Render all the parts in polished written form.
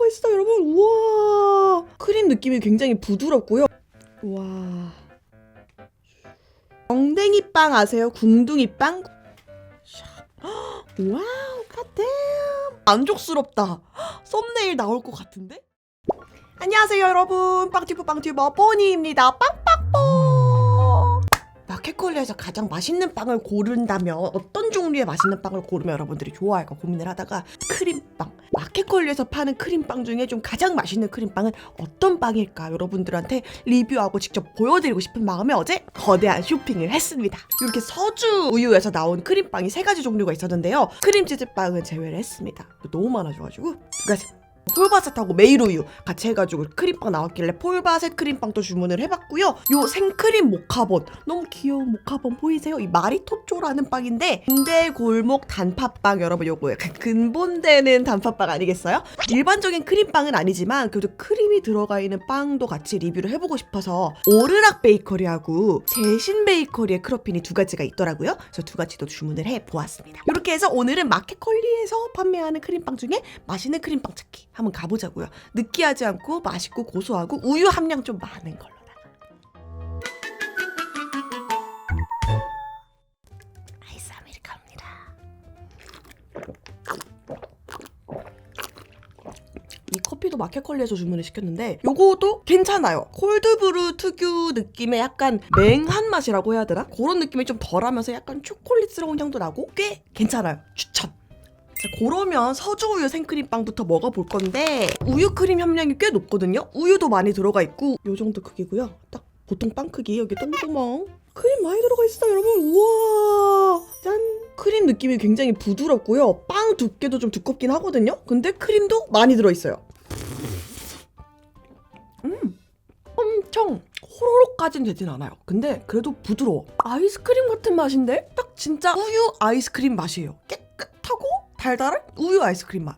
있어 여러분. 우와, 크림 느낌이 굉장히 부드럽고요. 와, 엉덩이 빵 아세요? 궁둥이 빵. 와우, 갓댐. 만족스럽다. 썸네일 나올 것 같은데? 안녕하세요 여러분, 빵튜버 뽀니입니다. 빵빵뽀. 마켓컬리에서 가장 맛있는 빵을 고른다면 어떤 종류의 맛있는 빵을 고르면 여러분들이 좋아할까 고민을 하다가 크림빵, 마켓컬리에서 파는 크림빵 중에 좀 가장 맛있는 크림빵은 어떤 빵일까 여러분들한테 리뷰하고 직접 보여드리고 싶은 마음에 어제 거대한 쇼핑을 했습니다. 이렇게 서주 우유에서 나온 크림빵이 3가지 종류가 있었는데요, 크림치즈빵은 제외를 했습니다. 너무 많아져가지고 2가지, 폴바셋하고 메일우유 같이 해가지고 크림빵 나왔길래 폴바셋 크림빵도 주문을 해봤고요. 요 생크림 모카본, 너무 귀여운 모카본 보이세요? 이 마리토쪼라는 빵인데 근대 골목 단팥빵, 여러분 요거 약간 근본되는 단팥빵 아니겠어요? 일반적인 크림빵은 아니지만 그래도 크림이 들어가 있는 빵도 같이 리뷰를 해보고 싶어서 오르락 베이커리하고 제신 베이커리의 크로핀이 2가지가 있더라고요. 그래서 2가지도 주문을 해보았습니다. 이렇게 해서 오늘은 마켓컬리에서 판매하는 크림빵 중에 맛있는 크림빵 찾기 한번 가보자고요. 느끼하지 않고 맛있고 고소하고 우유 함량 좀 많은 걸로다가. 아이스 아메리카노입니다. 이 커피도 마켓컬리에서 주문을 시켰는데 요거도 괜찮아요. 콜드브루 특유 느낌의 약간 맹한 맛이라고 해야 되나? 그런 느낌이 좀 덜하면서 약간 초콜릿스러운 향도 나고 꽤 괜찮아요. 추천! 자, 그러면 서주우유 생크림빵부터 먹어볼 건데 우유 크림 함량이 꽤 높거든요. 우유도 많이 들어가 있고 요 정도 크기고요. 딱 보통 빵 크기. 여기 똥구멍 크림 많이 들어가 있어요 여러분. 우와, 짠. 크림 느낌이 굉장히 부드럽고요. 빵 두께도 좀 두껍긴 하거든요. 근데 크림도 많이 들어있어요. 엄청 호로록까진 되진 않아요. 근데 그래도 부드러워. 아이스크림 같은 맛인데? 딱 진짜 우유 아이스크림 맛이에요. 깨끗하고 달달한 우유 아이스크림 맛.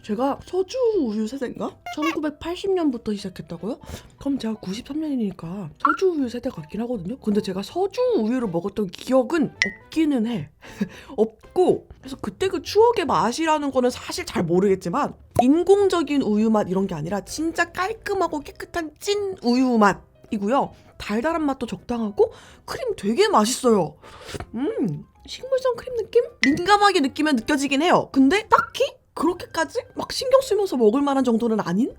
제가 서주 우유 세대인가? 1980년부터 시작했다고요? 그럼 제가 93년이니까 서주 우유 세대 같긴 하거든요? 근데 제가 서주 우유를 먹었던 기억은 없기는 해. 없고, 그래서 그때 그 추억의 맛이라는 거는 사실 잘 모르겠지만 인공적인 우유 맛 이런 게 아니라 진짜 깔끔하고 깨끗한 찐 우유 맛이고요. 달달한 맛도 적당하고 크림 되게 맛있어요. 식물성 크림 느낌? 민감하게 느끼면 느껴지긴 해요. 근데 딱히 그렇게까지 막 신경 쓰면서 먹을 만한 정도는 아닌?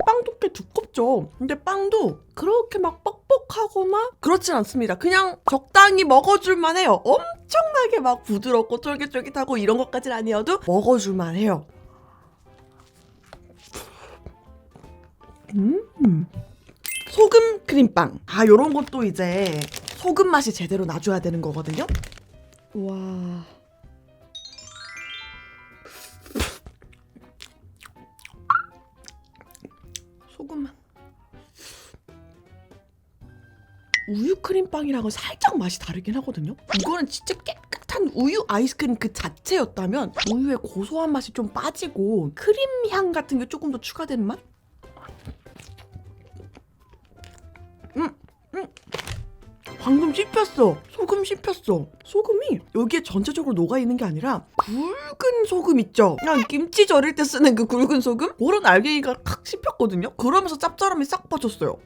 빵도 꽤 두껍죠. 근데 빵도 그렇게 막 뻑뻑하거나 그렇진 않습니다. 그냥 적당히 먹어줄만 해요. 엄청나게 막 부드럽고 쫄깃쫄깃하고 이런 것까지는 아니어도 먹어줄만 해요. 소금 크림빵. 아, 요런 것도 이제 소금 맛이 제대로 나줘야 되는 거거든요. 와. 소금. 우유 크림빵이랑은 살짝 맛이 다르긴 하거든요. 이거는 진짜 깨끗한 우유 아이스크림 그 자체였다면 우유의 고소한 맛이 좀 빠지고 크림 향 같은 게 조금 더 추가되는 맛? 방금 씹혔어. 소금 씹혔어. 소금이 여기에 전체적으로 녹아있는 게 아니라 굵은 소금 있죠? 그냥 김치 절일 때 쓰는 그 굵은 소금? 그런 알갱이가 칵 씹혔거든요? 그러면서 짭짤함이 싹 빠졌어요.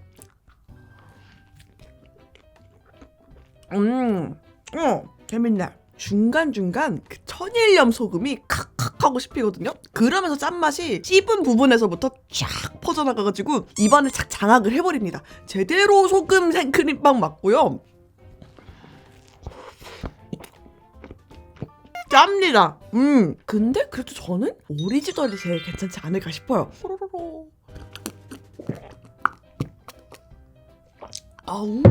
재밌네. 중간중간 그 천일염 소금이 칵칵 하고 씹히거든요? 그러면서 짠맛이 씹은 부분에서부터 쫙 퍼져나가가지고 입안을 착 장악을 해버립니다. 제대로 소금 생크림빵 맞고요. 짭니다. 근데 그래도 저는 오리지널이 제일 괜찮지 않을까 싶어요. 호로로로. 아우.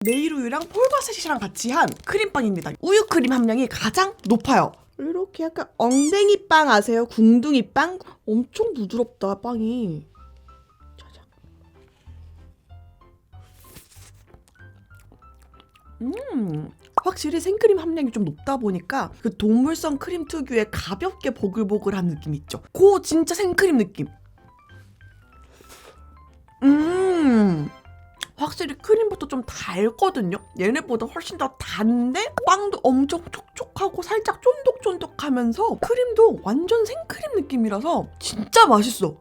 메일우유랑 폴바셋이랑 같이 한 크림빵입니다. 우유 크림 함량이 가장 높아요. 이렇게 약간 엉덩이 빵 아세요? 궁둥이 빵? 엄청 부드럽다 빵이. 짜잔. 확실히 생크림 함량이 좀 높다 보니까 그 동물성 크림 특유의 가볍게 보글보글한 느낌 있죠? 그 진짜 생크림 느낌. 확실히 크림부터 좀 달거든요. 얘네보다 훨씬 더 단데 빵도 엄청 촉촉하고 살짝 쫀득쫀득하면서 크림도 완전 생크림 느낌이라서 진짜 맛있어.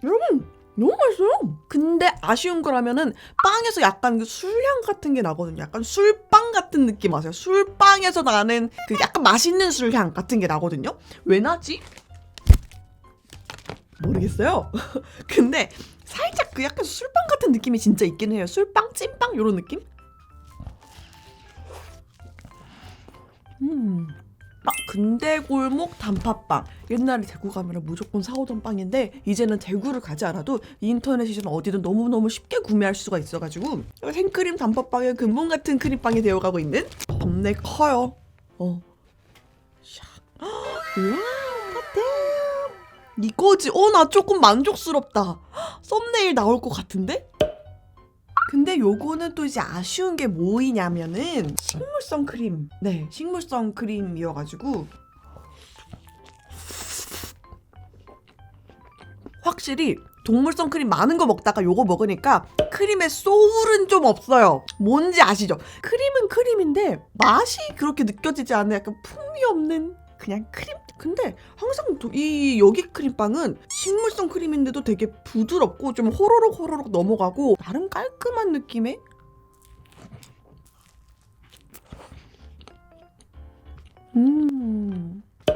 여러분 너무 맛있어요. 근데 아쉬운 거라면은 빵에서 약간 그 술향 같은 게 나거든요. 약간 술빵 같은 느낌 아세요? 술빵에서 나는 그 약간 맛있는 술향 같은 게 나거든요. 왜 나지? 모르겠어요. 근데 살짝 그 약간 술빵 같은 느낌이 진짜 있긴 해요. 술빵, 찐빵 이런 느낌? 근대골목 단팥빵. 옛날에 대구 가면 무조건 사오던 빵인데 이제는 대구를 가지 않아도 인터넷이든 어디든 너무너무 쉽게 구매할 수가 있어가지고 생크림 단팥빵의 근본 같은 크림빵이 되어가고 있는 겁내 커요. 샤. 우와, 같아. 이거지. 나 조금 만족스럽다. 썸네일 나올 것 같은데? 근데 요거는 또 이제 아쉬운 게 뭐이냐면은 식물성 크림. 네, 식물성 크림이어가지고 확실히 동물성 크림 많은 거 먹다가 요거 먹으니까 크림의 소울은 좀 없어요. 뭔지 아시죠? 크림은 크림인데 맛이 그렇게 느껴지지 않는 약간 풍미 없는 그냥 크림? 근데 항상 이 여기 크림빵은 식물성 크림인데도 되게 부드럽고 좀 호로록 넘어가고 나름 깔끔한 느낌의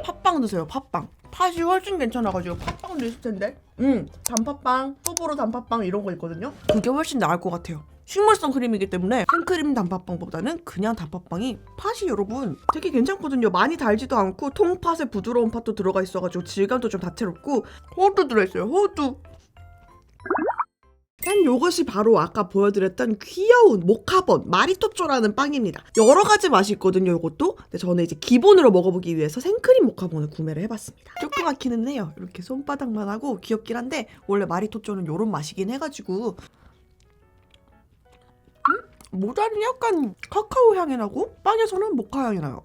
팥빵 드세요. 팥빵. 팥이 훨씬 괜찮아가지고 팥빵도 있을 텐데 단팥빵, 소보로 단팥빵 이런 거 있거든요. 그게 훨씬 나을 것 같아요. 식물성 크림이기 때문에 생크림 단팥빵보다는 그냥 단팥빵이 팥이 여러분 되게 괜찮거든요. 많이 달지도 않고 통팥에 부드러운 팥도 들어가 있어가지고 질감도 좀 다채롭고 호두 들어있어요. 호두. 짠! 이것이 바로 아까 보여드렸던 귀여운 모카본 마리토쪼라는 빵입니다. 여러 가지 맛이 있거든요, 이것도. 근데 저는 이제 기본으로 먹어보기 위해서 생크림 모카본을 구매를 해봤습니다. 조그맣기는 해요. 이렇게 손바닥만 하고 귀엽긴 한데 원래 마리토쪼는 이런 맛이긴 해가지고 모자는 약간 카카오 향이 나고 빵에서는 모카 향이 나요.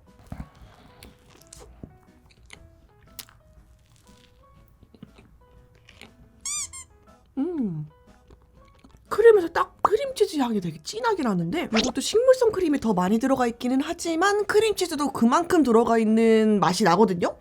크림에서 딱 크림치즈 향이 되게 진하게 나는데 이것도 식물성 크림이 더 많이 들어가 있기는 하지만 크림치즈도 그만큼 들어가 있는 맛이 나거든요.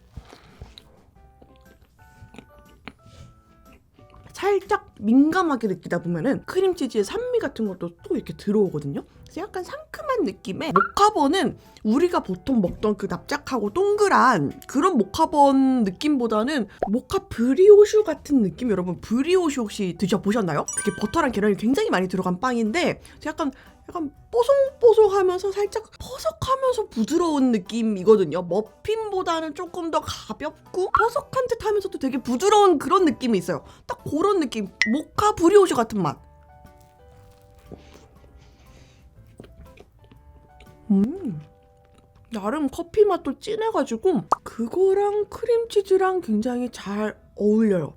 살짝 민감하게 느끼다 보면은 크림치즈의 산미 같은 것도 또 이렇게 들어오거든요. 그래서 약간 상큼한 느낌의 모카본은 우리가 보통 먹던 그 납작하고 동그란 그런 모카본 느낌보다는 모카 브리오슈 같은 느낌. 여러분 브리오슈 혹시 드셔보셨나요? 그게 버터랑 계란이 굉장히 많이 들어간 빵인데 약간 뽀송뽀송하면서 살짝 퍼석하면서 부드러운 느낌이거든요. 머핀보다는 조금 더 가볍고 퍼석한 듯 하면서도 되게 부드러운 그런 느낌이 있어요. 딱 그런 느낌. 모카 브리오슈 같은 맛. 나름 커피 맛도 진해가지고 그거랑 크림치즈랑 굉장히 잘 어울려요.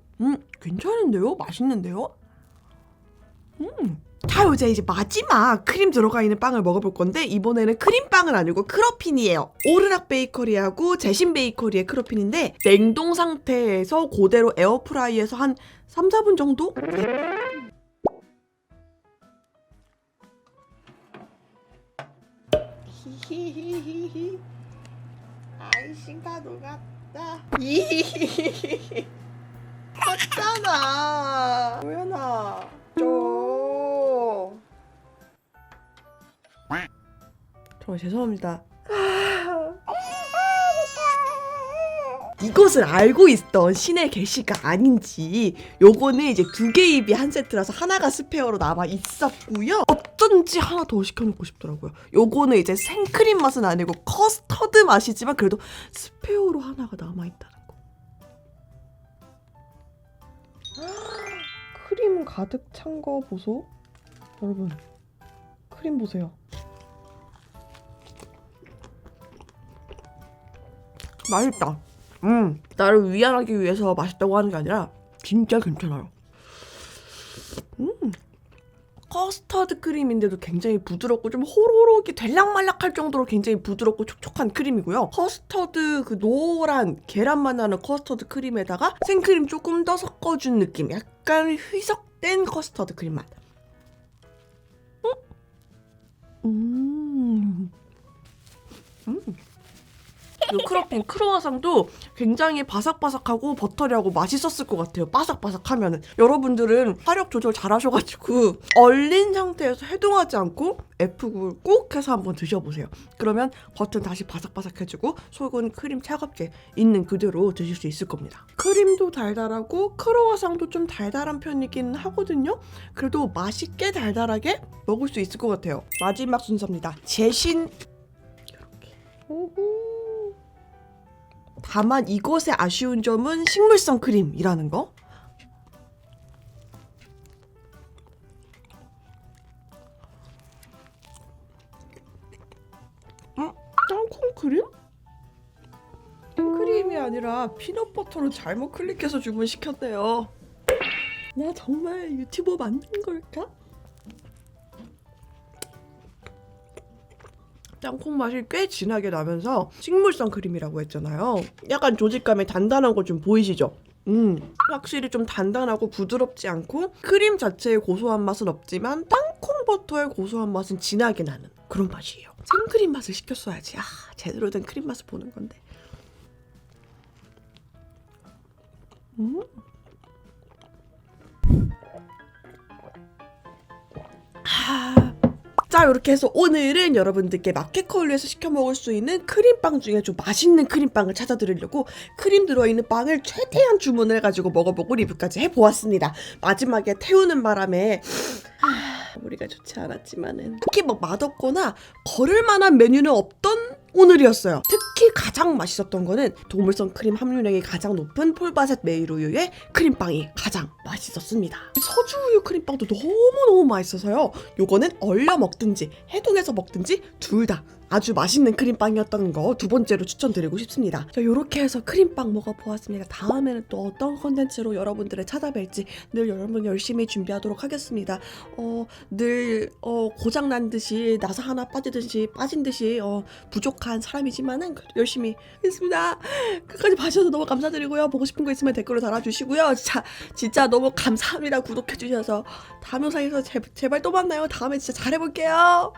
괜찮은데요? 맛있는데요? 자, 이제 마지막 크림 들어가 있는 빵을 먹어볼 건데 이번에는 크림빵은 아니고 크러핀이에요. 오르락 베이커리하고 제신 베이커리의 크러핀인데 냉동 상태에서 그대로 에어프라이에서 한 3, 4분 정도? 히히히히히 아이싱가 녹았다. 이히히히히 컸잖아. 도연아 정말 죄송합니다. 이것을 알고 있던 신의 계시가 아닌지 요거는 이제 2개 입이 한 세트라서 하나가 스페어로 남아 있었고요. 어쩐지 하나 더 시켜놓고 싶더라고요. 요거는 이제 생크림 맛은 아니고 커스터드 맛이지만 그래도 스페어로 하나가 남아있다는 거. 크림 가득 찬 거 보소. 여러분 크림 보세요. 맛있다. 나를 위안하기 위해서 맛있다고 하는 게 아니라 진짜 괜찮아요. 커스터드 크림인데도 굉장히 부드럽고 좀 호로록이 될락말락할 정도로 굉장히 부드럽고 촉촉한 크림이고요. 커스터드 그 노란 계란맛 나는 커스터드 크림에다가 생크림 조금 더 섞어준 느낌. 약간 희석된 커스터드 크림 맛. 이 크로펜 크로와상도 굉장히 바삭바삭하고 버터리하고 맛있었을 것 같아요. 바삭바삭하면은. 여러분들은 화력 조절 잘 하셔가지고 얼린 상태에서 해동하지 않고 F구를 꼭 해서 한번 드셔보세요. 그러면 겉은 다시 바삭바삭해지고 속은 크림 차갑게 있는 그대로 드실 수 있을 겁니다. 크림도 달달하고 크로와상도 좀 달달한 편이긴 하거든요. 그래도 맛있게 달달하게 먹을 수 있을 것 같아요. 마지막 순서입니다. 제신 이렇게. 다만 이것의 아쉬운 점은 식물성 크림이라는 거. 땅콩 크림? 크림이 아니라 피넛버터로 잘못 클릭해서 주문시켰네요. 나 정말 유튜버 맞는 걸까? 땅콩 맛이 꽤 진하게 나면서 식물성 크림이라고 했잖아요. 약간 조직감이 단단한 거 좀 보이시죠? 확실히 좀 단단하고 부드럽지 않고 크림 자체의 고소한 맛은 없지만 땅콩 버터의 고소한 맛은 진하게 나는 그런 맛이에요. 생크림 맛을 시켰어야지. 제대로 된 크림 맛을 보는 건데. 자, 이렇게 해서 오늘은 여러분들께 마켓컬리에서 시켜 먹을 수 있는 크림빵 중에 좀 맛있는 크림빵을 찾아드리려고 크림 들어있는 빵을 최대한 주문을 해가지고 먹어보고 리뷰까지 해보았습니다. 마지막에 태우는 바람에 우리가 좋지 않았지만은 특히 뭐 맛없거나 거를 만한 메뉴는 없던 오늘이었어요. 특히 가장 맛있었던 거는 동물성 크림 함유량이 가장 높은 폴바셋 메이루유의 크림빵이 가장 맛있었습니다. 서주우유 크림빵도 너무너무 맛있어서요. 요거는 얼려 먹든지 해동해서 먹든지 둘 다 아주 맛있는 크림빵이었다는 거 두 번째로 추천드리고 싶습니다. 자, 요렇게 해서 크림빵 먹어보았습니다. 다음에는 또 어떤 컨텐츠로 여러분들을 찾아뵐지 늘 여러분 열심히 준비하도록 하겠습니다. 늘 고장난 듯이 나사 하나 빠진 듯이 부족한 사람이지만은 열심히 하겠습니다. 끝까지 봐주셔서 너무 감사드리고요. 보고 싶은 거 있으면 댓글로 달아주시고요. 진짜 너무 감사합니다. 구독해주셔서 다음 영상에서 제발 또 만나요. 다음에 진짜 잘해볼게요.